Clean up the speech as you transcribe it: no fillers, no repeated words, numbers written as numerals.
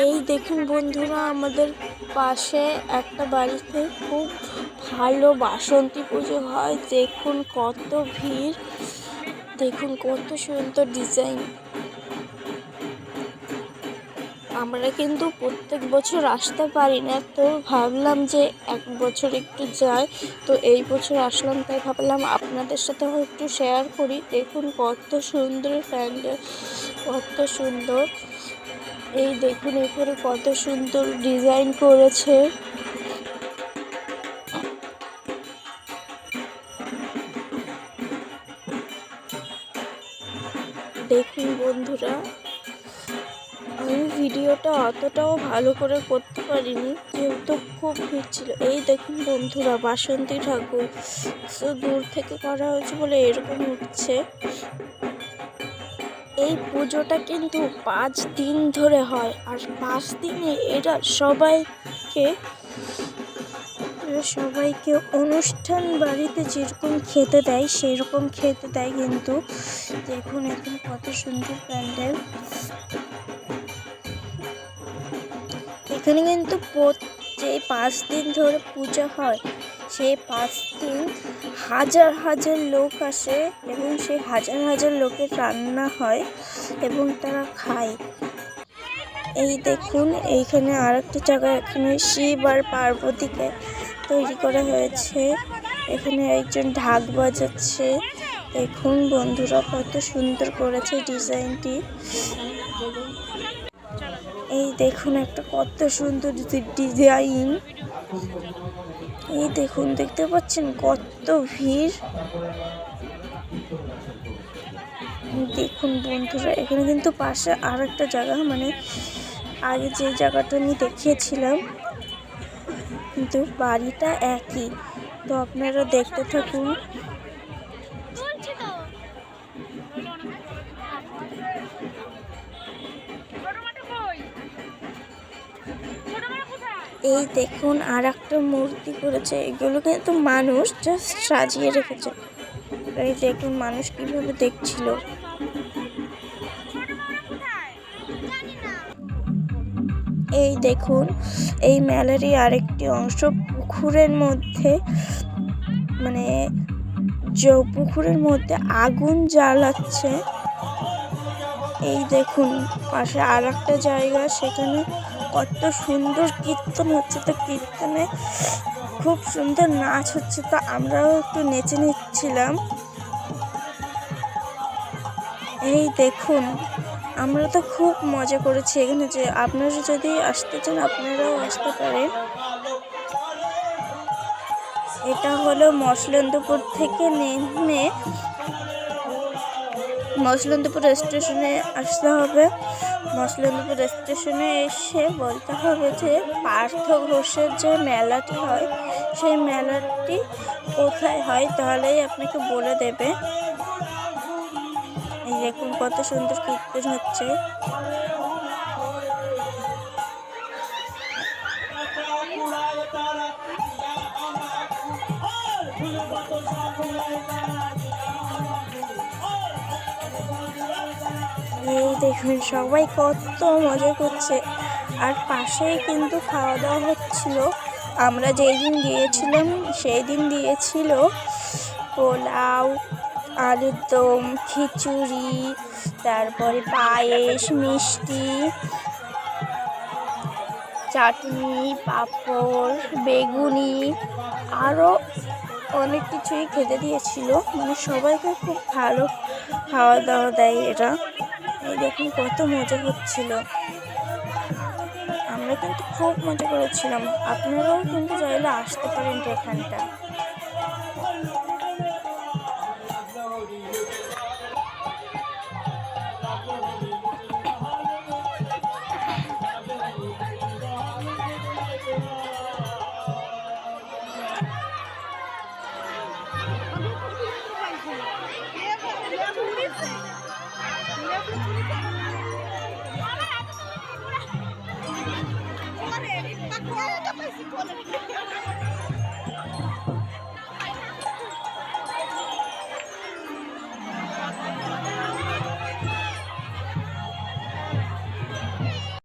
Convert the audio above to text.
এই দেখুন বন্ধুরা, আমাদের পাশে একটা বাড়িতে খুব ভালো বাসন্তী পুজো হয়। দেখুন কত ভিড়, দেখুন কত সুন্দর ডিজাইন। আমরা কিন্তু প্রত্যেক বছর আসতে পারি না, তো ভাবলাম যে এক বছর একটু যাই। তো এই বছর আসলাম, তাই ভাবলাম আপনাদের সাথেও একটু শেয়ার করি। দেখুন কত সুন্দর প্যান্ডেল, কত সুন্দর। এই দেখুন এখানে কত সুন্দর ডিজাইন করেছে। দেখুন বন্ধুরা, আমি ভিডিওটা অতটাও ভালো করে করতে পারিনি, যেহেতু খুব ভিড় ছিল। এই দেখুন বন্ধুরা, বাসন্তী ঠাকুর তো দূর থেকে করা হয়েছে বলে এরকম উঠছে। এই পুজোটা কিন্তু 5 দিন ধরে হয়, আর 5 দিনে এরা সবাইকে অনুষ্ঠান বাড়িতে যেরকম খেতে দেয় সেরকম খেতে দেয়। কিন্তু দেখুন এখন কত সুন্দর প্যান্ডেল। এখানে কিন্তু যে 5 দিন ধরে পূজা হয়, সেই 5 দিন হাজার হাজার লোক আসে, এবং সেই হাজার হাজার লোকের রান্না হয় এবং তারা খায়। এই দেখুন এইখানে আর একটা জায়গায় এখানে শিব আর পার্বতীকে তৈরি করা হয়েছে। এখানে একজন ঢাক বাজাচ্ছে। দেখুন বন্ধুরা কত সুন্দর করেছে ডিজাইনটি। এই দেখুন একটা কত সুন্দর ডিজাইন। এই দেখুন, দেখতে পাচ্ছেন কত ভিড়। দেখুন বন্ধুরা, এখানে কিন্তু পাশে আর একটা জায়গা, মানে আগে যে জায়গাটা আমি দেখিয়েছিলাম, কিন্তু বাড়িটা একই। তো আপনারা দেখতে থাকুন। এই দেখুন আর একটা মূর্তি করেছে। এগুলো কিন্তু মানুষ জাস্ট সাজিয়ে রেখেছে। এই দেখুন মানুষ কিভাবে দেখছিল। এই দেখুন এই মেলারই আরেকটি অংশ, পুকুরের মধ্যে, মানে পুকুরের মধ্যে আগুন জ্বালাচ্ছে। এই দেখুন পাশে আর একটা জায়গা, সেখানে কত সুন্দর কীর্তন হচ্ছে। তো কীর্তনে খুব সুন্দর নাচ হচ্ছে, তো আমরাও একটু নেচে নিচ্ছিলাম। এই দেখুন আমরা তো খুব মজা করেছি এখানে। যে আপনারা যদি আসতে চান আপনারাও আসতে পারেন। এটা হলো মসলন্দপুর থেকে নেমে মসলন্দপুর স্টেশনে আসতে হবে। মসলন্দপুর স্টেশনে এসে বলতে হবে যে পার্থ ঘোষের যে মেলাটি হয় সেই মেলাটি কোথায় হয়, তাহলেই আপনাকে বলে দেবে। এই দেখুন কত সুন্দর কীর্তন হচ্ছে। এই দেখুন সবাই কত মজা করছে, আর পাশেই কিন্তু খাওয়া দাওয়া হচ্ছিল। আমরা যেই দিন গিয়েছিলাম সেই দিন দিয়েছিল পোলাও, আলুর দম, খিচুড়ি, তারপরে পায়েস, মিষ্টি, চাটনি, পাঁপড়, বেগুনি, আরও অনেক কিছুই খেতে দিয়েছিল। মানে সবাইকে খুব ভালো খাওয়া দাওয়া দেয় এরা। এই দেখুন কত মজা হচ্ছিল। আমরা কিন্তু খুব মজা করেছিলাম। আপনারাও কিন্তু চাইলে আসতে পারেন এখানটা।